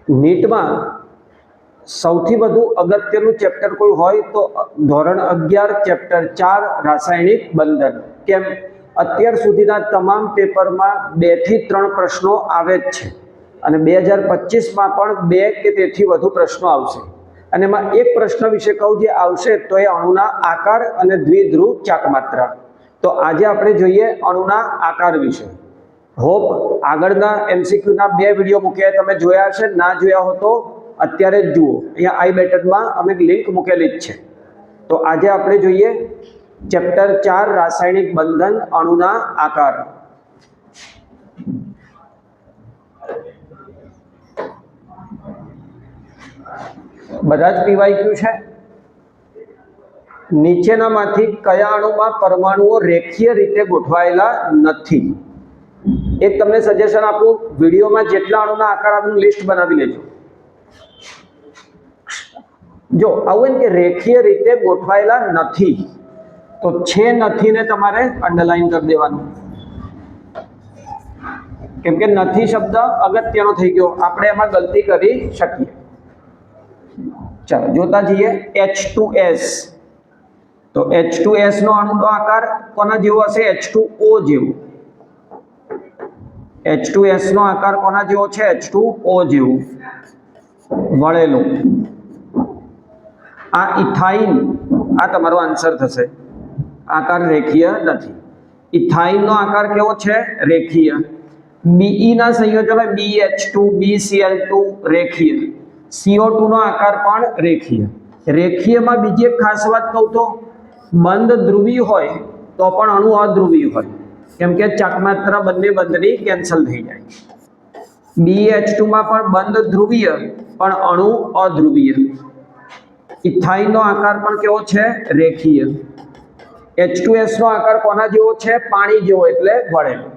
નીટમાં સૌથી વધુ અગત્યનું ચેપ્ટર કોઈ હોય તો ધોરણ 11 ચેપ્ટર 4 રાસાયણિક બંધન. કેમ? અત્યાર સુધીના તમામ પેપરમાં 2 થી 3 પ્રશ્નો આવે જ છે અને 2025માં પણ 2 કે તેથી વધુ પ્રશ્નો આવશે. અને એમાં એક પ્રશ્ન વિશે કહું જે આવશે તો એ અણુના આકાર અને દ્વિધ્રુવ ચાકમાત્રા. તો આજે આપણે જોઈએ અણુના આકાર વિશે. હોપ આગળના એમસીક્યુના 2 વિડીયો મૂક્યા તમે જોયા હશે, ના જોયા હો તો અત્યારે જ જુઓ. અહીંયા આઈ બટનમાં અમે લિંક મૂકેલી જ છે. તો આજે આપણે જોઈએ ચેપ્ટર 4 રાસાયણિક બંધન અણુના આકાર. બધા જ પીવાયક્યુ છે. નીચેનામાંથી કયા અણુમાં પરમાણુઓ રેખીય રીતે ગોઠવાયેલા નથી? એક તમને સજેશન આપું, વિડીયોમાં જેટલા અણુના આકાર આવેલું લિસ્ટ બનાવી લેજો. જો આવું કે રેખીય રીતે ગોઠવાયેલા નથી તો છે નથી ને તમારે અંડરલાઈન કરી દેવાનું, કેમ કે નથી શબ્દ અગત્યનો થઈ ગયો, આપણે એમાં ગલતી કરી શકીએ. ચાલો જોતા જઈએ. H2S, તો H2S નો અણુનો આકાર કોના જેવો હશે? H2O જેવો. H2S નો આકાર કોના જેવો છે? H2O જેવો, વળેલો. આ ઇથાઇન, આ તમારો આન્સર થશે. આકાર રેખીય નથી. ઇથાઇન નો આકાર કેવો છે? રેખીય. Be ના સંયોજનો BH2 BCl2 રેખીય. CO2 નો આકાર પણ રેખીય. રેખીયમાં બીજી એક ખાસ વાત કહું તો બંધ ધ્રુવી હોય તો પણ અણુ અધ્રુવી હોય, કેમ કે ચાકમાત્રા બંને બંધની કેન્સલ થઈ જાય. BH2 માં પણ બંધ ધ્રુવીય પણ અણુ અધ્રુવીય. ઇથાઇન નો આકાર પણ કેવો છે? રેખીય. H2S નો આકાર કોના જેવો છે? પાણી જેવો, એટલે વળેલો.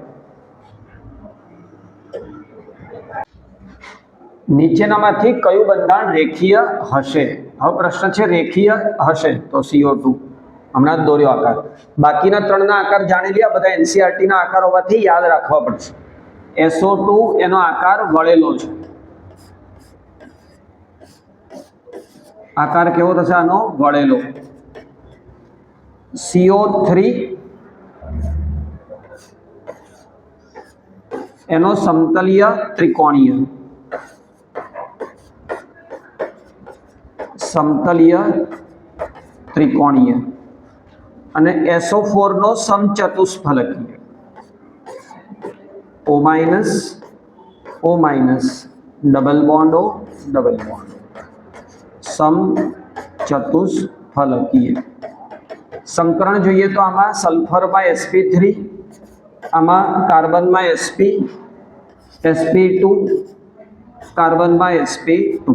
નીચેનામાંથી કયું બંધારણ રેખીય હશે? હવે પ્રશ્ન છે રેખીય હશે તો CO2, હમણાં જ દોર્યો આકાર. બાકીના 3 ના આકાર જાણી લ્યા, બધા NCERT ના આકાર હોવાથી યાદ રાખવા પડશે. SO2 એનો આકાર વળેલો છે. આકાર કેવો થશે આનો? વળેલો. CO3 એનો સમતલીય ત્રિકોણીય. સમતલીય ત્રિકોણીય. અને SO4 નો સમચતુષ્ફલકીય. O minus O minus, double bond O, double bond, સમચતુષ્ફલકીય. સંકરણ જોઈએ તો આમાં સલ્ફરમાં sp3, આમાં કાર્બનમાં sp, sp2, કાર્બનમાં sp2.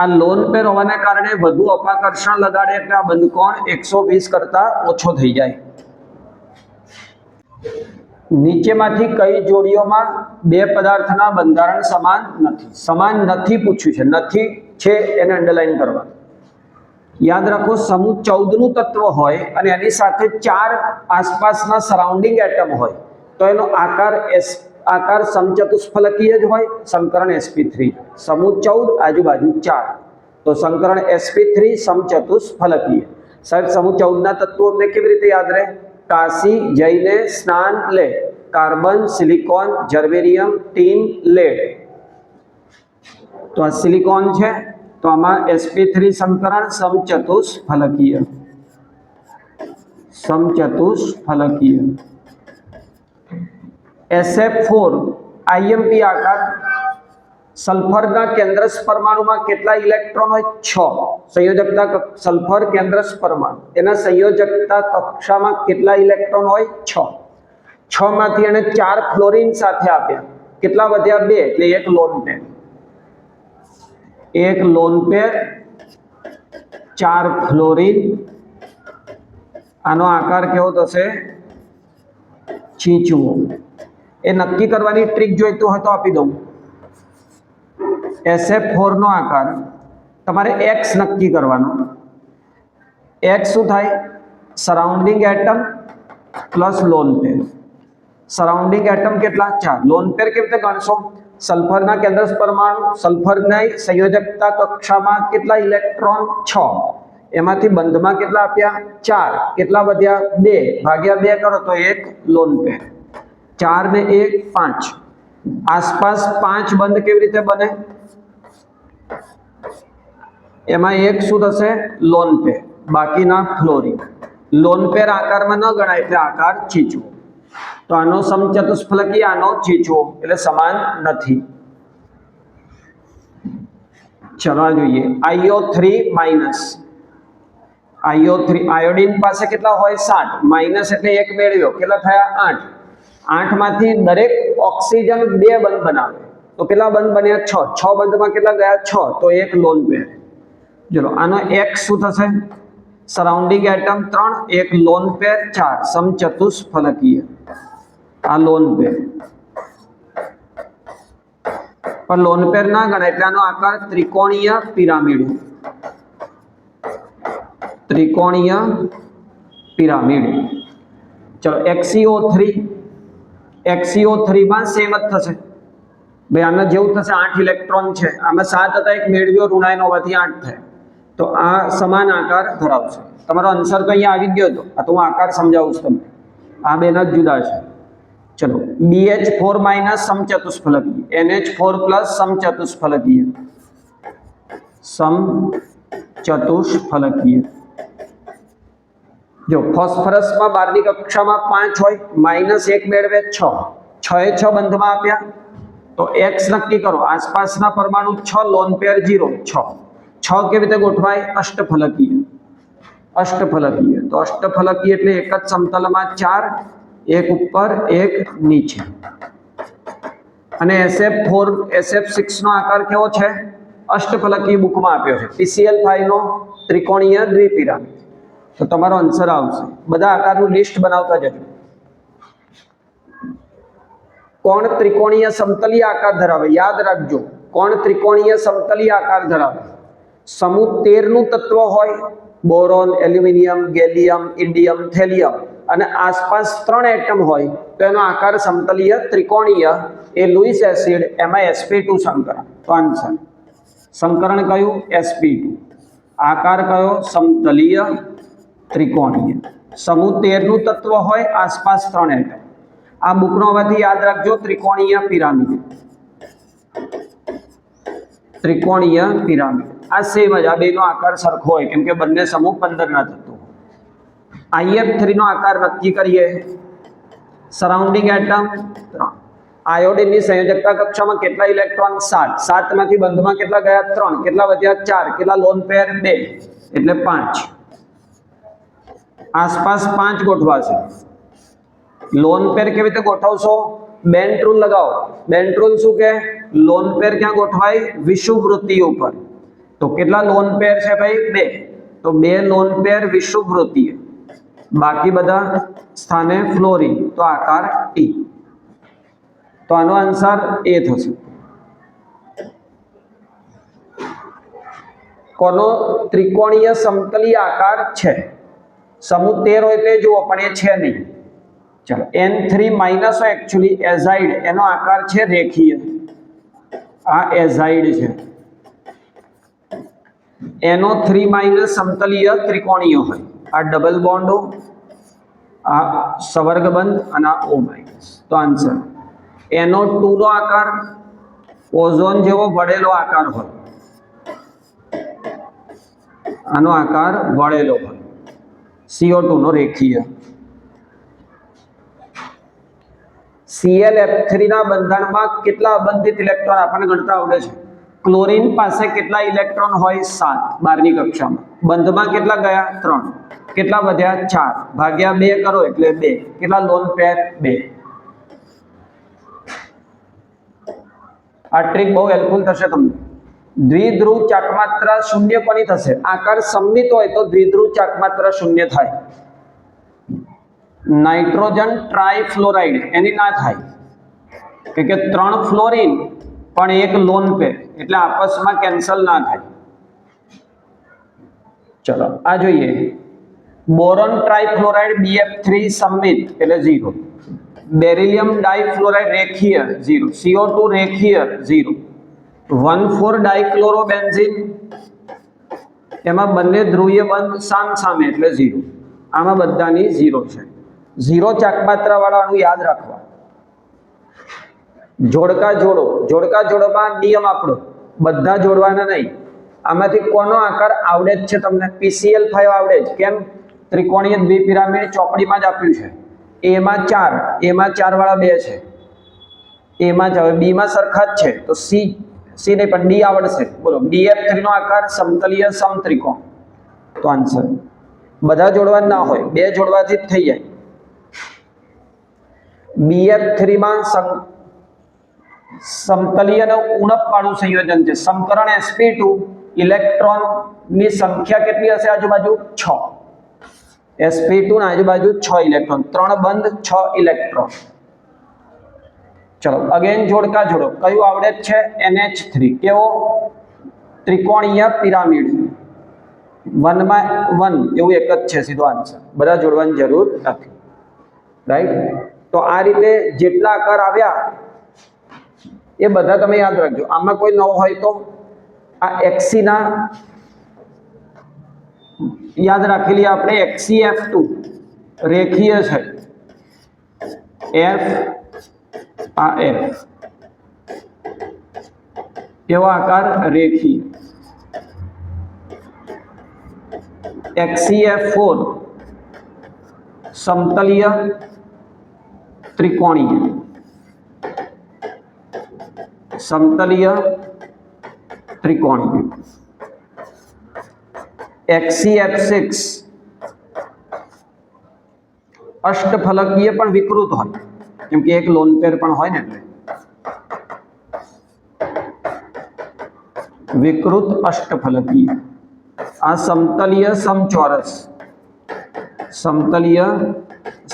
આ લોન પેર હોવાને કારણે વધુ અપાકર્ષણ લગાડે એટલે આ બંધકોણ 120 કરતા ઓછો થઈ જાય. નીચેમાંથી કઈ જોડીઓમાં 2 પદાર્થના બંધારણ સમાન નથી? સમાન નથી પૂછ્યું છે, નથી છે એને અંડરલાઈન કરવા. યાદ રાખો, સમૂહ 14 નું તત્વ હોય અને એની સાથે 4 આસપાસના સરાઉન્ડિંગ એટમ હોય તો એનો આકાર સમચતુષ્ફલકીય જ હોય. સંકરણ sp3. સમૂહ 14, આજુબાજુ 4, તો સંકરણ sp3 સમચતુષ્ફલકીય. સાહેબ સમૂહ 14 ના તત્વો અમને કેવી રીતે યાદ રહે? કાશી જઈને સ્નાન લે, carbon, silicon, germanium, tin, lead. તો આ સિલિકોન છે, તો આમાં sp3 સંકરણ સમચતુષ્ફલકીય. સમચતુષ્ફલકીય. SF4 IMP આકાર. સલ્ફરના કેન્દ્રસ પરમાણુમાં કેટલા ઇલેક્ટ્રોન હોય? 6. સંયોજકતા સલ્ફર કેન્દ્રસ પરમાણુ, એના સંયોજકતા કક્ષામાં કેટલા ઇલેક્ટ્રોન હોય? 6. 6 માંથી એને 4 ફ્લોરિન સાથે આપ્યા. કેટલા વધ્યા? 2, એટલે એક લોન પેર. એક લોન પેર, 4 ફ્લોરિન. આનો આકાર કેવો થશે? ચીચવો. એ નક્કી કરવાની ટ્રીક જોઈતું હોય તો આપી દઉં. SF4 નો આકાર તમારે x નક્કી કરવાનો. x શું થાય? Surrounding atom plus lone pair. Surrounding atom કેટલા? 4. લોન પેર કેવી રીતે ગણશો? સલ્ફરના કેન્દ્ર પરમાણુ, સલ્ફરની સંયોજકતા કક્ષામાં કેટલા ઇલેક્ટ્રોન 6, એમાંથી બંધમાં કેટલા આપ્યા 4, કેટલા વધ્યા 2, ભાગ્યા 2 કરો તો 1 લોન પેર, 4 ને 1 5, આસપાસ 5 બંધ કેવી રીતે બને, એમાં એક શું થશે લોન પેર, બાકીના ફ્લોરિન. લોન પેર આકારમાં ન ગણાય એટલે આકાર ચીચવો, તો આનો સમચતુષ્ફલકી આનો ચીચવો એટલે સમાન નથી. ચલો જોઈએ IO3 માઇનસ, IO3 આયોડિન પાસે કેટલા હોય 7, માઇનસ એટલે 1 મેળવ્યો, કેટલા થયા 8, 8 માંથી દરેક ઓક્સિજન 2 બંધ બનાવે, તો કેટલા બંધ બન્યા 6, 6 બંધમાં કેટલા ગયા 6, તો 1 લોન પેર. ચલો આનો X શું થશે, સરાઉન્ડિંગ એટમ 3, 1 લોન પેર 4, સમચતુષ્ફલકીય, આ લોન પેર. પણ લોન પેર ના ગણાય એટલે આનો આકાર ત્રિકોણીય પિરામિડ, ત્રિકોણીય પિરામિડ. ચલો XeO3, XeO3 માં સેમ જ થશે ભાઈ, આના જેવું થશે, 8 ઇલેક્ટ્રોન છે, આમાં 7 હતા, એક મેળવ્યો ઋણાયન હોવાથી 8 થયા, તો આ સમાન આકાર ધરાવશે. તમારો આન્સર તો અહીંયા આવી ગયો હતો, આ તો હું આકાર સમજાવું છું તમને, આ બેના જ જુદા છે. ચલો BH4 માઇનસ સમચતુષ્ફલકીય, NH4 પ્લસ સમચતુષ્ફલકીય, સમચતુષ્ફલકીય. જો ફોસ્ફરસમાં 12ની કક્ષામાં 5 હોય, માઇનસ 1 મેળવે 6, 6 એ 6 બંધમાં આપ્યા, તો X નક્કી કરો, આસપાસના પરમાણુ 6, લોન પેર 0, 6, 6 કેવી રીતે ગોઠવાય, અષ્ટફલકીય, અષ્ટફલકીય. તો અષ્ટફલકીય એટલે એક જ સમતલમાં 4, એક ઉપર એક નીચે. અને SF6 નો આકાર કેવો છે, અષ્ટફલકીય બુકમાં આપ્યો છે, PCl5 નો ત્રિકોણીય દ્વિપિરામિડ. તો તમારો આન્સર આવશે. બધા આકારનું લિસ્ટ બનાવતા જજો. કોણ ત્રિકોણીય સમતલીય આકાર ધરાવે, યાદ રાખજો, કોણ ત્રિકોણીય સમતલીય આકાર ધરાવે, સમૂહ 13 નું તત્વ હોય, boron, aluminium, gallium, indium, thallium, અને આસપાસ 3 એટમ હોય, તો એનો આકાર સમતલીય ત્રિકોણીય, એ લુઈસ એસિડ, એમાં sp2 સંકરણ. તો આન્સર સંકરણ કયું, sp2, આકાર કયો, સમતલીય ત્રિકોણીય, સમૂહ 13 નું તત્વ હોય, આસપાસ 3 એટમ. આ બુકનો હોવાથી યાદ રાખજો, ત્રિકોણીય પિરામિડ, ત્રિકોણીય પિરામિડ. આ સેમ જ, આ બેનો આકાર સરખો હોય, કેમ કે બંને સમૂહ 15 ના તત્વો. IF3 નો આકાર નક્કી કરીએ, સરાઉન્ડિંગ એટમ 3, આયોડિનની સંયોજકતા કક્ષામાં કેટલા ઇલેક્ટ્રોન 7, 7 માંથી બંધમાં કેટલા ગયા 3, કેટલા વધ્યા 4, કેટલા લોન પેર 2, એટલે 5, આસપાસ 5 ગોઠવાશે. લોન પેર કેવી રીતે ગોઠવશો, બેન્ટ રૂલ લગાવો. બેન્ટ રૂલ શું કે, લોન પેર ક્યાં ગોઠવાય, વિષુવવૃત્તિ ઉપર. તો કેટલા લોન પેર છે ભાઈ 2, તો 2 લોન પેર વિષુવવૃત્તિએ, બાકી બધા સ્થાને ફ્લોરિન, તો આકાર T. તો આનો આન્સર A થશે. કોનો ત્રિકોણીય સમતલીય આકાર છે, સમૂહ 13 હોય તે જુઓ, પણ એ છે નહીં. ચલો N3 માઇનસ હોય, એકચ્યુઅલી એઝાઇડ, એનો આકાર છે રેખીય, આ એઝાઇડ છે. NO3 માઇનસ સમતલીય ત્રિકોણીય હોય, આ ડબલ બોન્ડો, આ સવર્ગ બંધ, અને આ O માઇનસ. તો આન્સર NO2 નો આકાર ઓઝોન જેવો વળેલો આકાર હોય, આનો આકાર વળેલો હોય. CO2 નો રેખીય. ClF3 ના બંધનમાં કેટલા અબંધિત ઇલેક્ટ્રોન આપણને ગણતા આવડે છે. ક્લોરીન પાસે કેટલા ઇલેક્ટ્રોન હોય 7, 12ની કક્ષામાં, બંધમાં કેટલા ગયા 3, કેટલા વધ્યા 4, ભાગ્યા 2 કરો એટલે 2, કેટલા લોન પેર 2. આ ટ્રીક બહુ હેલ્પફુલ થશે તમને. દ્વિધ્રુવ ચાકમાત્રા શૂન્ય કોની થશે, આકાર સમમિત હોય તો દ્વિધ્રુવ ચાકમાત્રા શૂન્ય થાય. નાઇટ્રોજન ટ્રાઇફ્લોરાઇડ એની ના થાય, કે 3 ફ્લોરિન પણ 1 લોન પેર, એટલે આપસમાં કેન્સલ ના થાય. ચલો આ જોઈએ, બોરોન ટ્રાઇફ્લોરાઇડ BF3 સમમિત એટલે 0, બેરિલિયમ ડાઇફ્લોરાઇડ રેખીય 0, CO2 રેખીય 0, 1,4 ડાઇક્લોરોબેન્ઝીન એમાં બંને ધ્રુવીય બંધ સામસામે એટલે 0. આમાં બધાની 0 છે. 0 ચાકમાત્રા વાળા અણુ યાદ રાખવા. જોડકા જોડોમાં નિયમ આપણો બધા જોડવાના નહીં. આમાંથી કોનો આકાર આવડે જ છે તમને? PCl5 આવડે જ. કેમ? ત્રિકોણીય દ્વિપિરામિડ ચોપડીમાં જ આપ્યું છે. એમાં 4 વાળા 2 છે. એમાં જ હવે બીમાં સરખા જ છે તો સી નહીં પણ ડી આવડશે. બોલો, BF3 નો આકાર સમતલીય સમત્રિકોણ. તો આન્સર બધા જોડવા ના હોય, 2 જોડવાથી જ થઈ જાય. BF3 માં સમતલીય અને ઉણપ વાળું સંયોજન છે. સમકરણ sp2 ઇલેક્ટ્રોન ની સંખ્યા કેટલી હશે? આજુબાજુ 6. sp2 ના આજુબાજુ 6 ઇલેક્ટ્રોન, 3 બંધ 6 ઇલેક્ટ્રોન. ચલો અગેન જોડકા જોડો. કયું આવડે છે? NH3. કેવો? ત્રિકોણીય પિરામિડ. 1 માં 1 એવું એક જ છે સીધો આન્સર. બધા જોડવાની જરૂર નથી. રાઈટ? તો આ રીતે જેટલા આકાર આવ્યા એ બધા તમે યાદ રાખજો. આમાં કોઈ નવો હોય તો આ XC ના યાદ રાખેલી આપણે. XCF2 રેખીય છે. F આ F કેવો આકાર? રેખીય. XCF4 સમતલીય ત્રિકોણીય. સમતલીય ત્રિકોણીય. XCF6 અષ્ટફલકીય પણ વિકૃત હોય, કેમ કે એક લોન પેર પણ હોય ને એટલે વિકૃત અષ્ટફલકીય. આ સમતલીય સમચોરસ. સમતલીય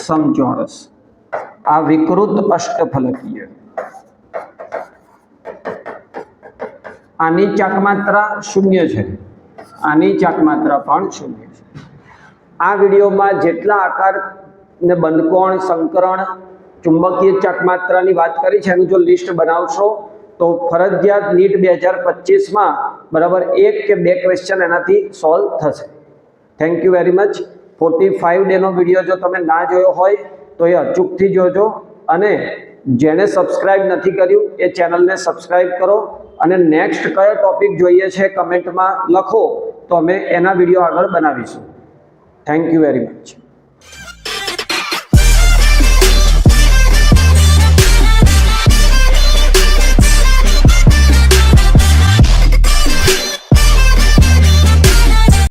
સમચોરસ. આ વિકૃત અષ્ટફલકીય. આની ચાકમાત્રા 0 છે. આની ચાકમાત્રા પણ 0 છે. આ વિડીયોમાં જેટલા આકાર ને બંધકોણ, સંકરણ, ચુંબકીય ચાકમાત્રાની વાત કરી છે એનું જો લિસ્ટ બનાવશો તો ફરજિયાત નીટ 2025 માં બરાબર 1 કે 2 ક્વેશ્ચન એનાથી સોલ્વ થશે. Thank you very much. 45 day નો વિડીયો જો તમે ના જોયો હોય તો એ અચૂકથી જોજો, અને જેને સબસ્ક્રાઇબ નથી કર્યું એ ચેનલને સબસ્ક્રાઇબ કરો, અને નેક્સ્ટ કયો ટોપિક જોઈએ છે કમેન્ટમાં લખો તો અમે એના વિડીયો આગળ બનાવીશું. Thank you very much.